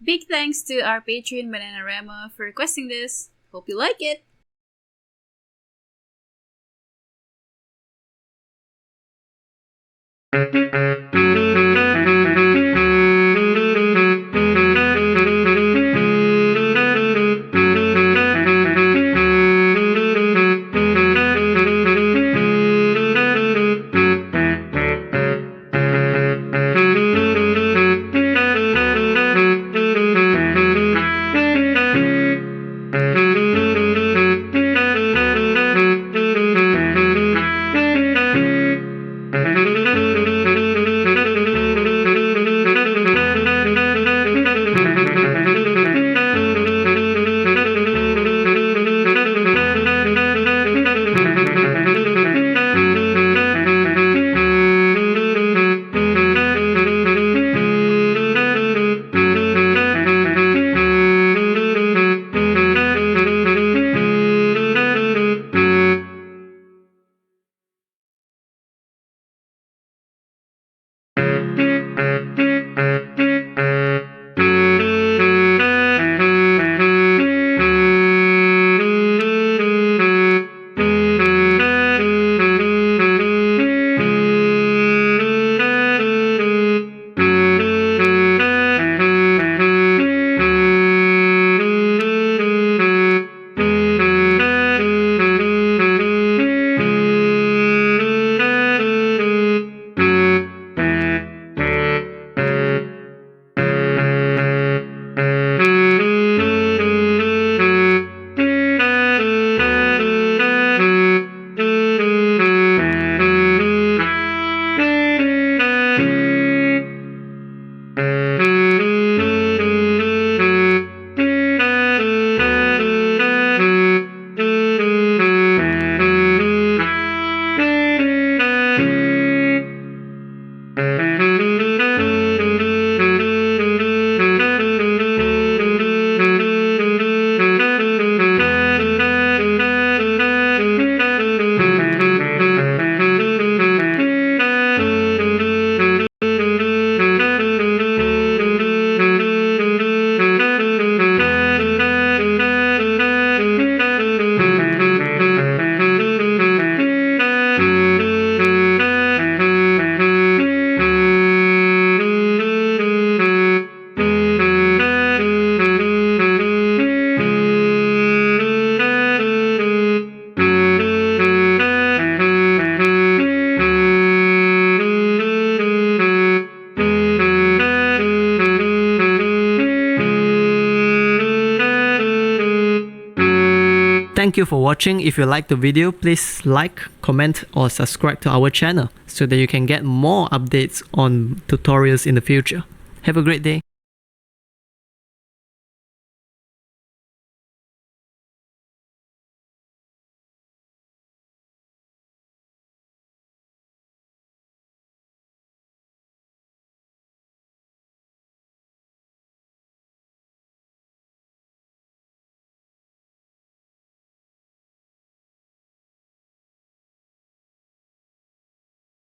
Big thanks to our patron Bananarama for requesting this. Hope you like it! Thank you for watching. If you liked the video, please like, comment or subscribe to our channel so that you can get more updates on tutorials in the future. Have a great day.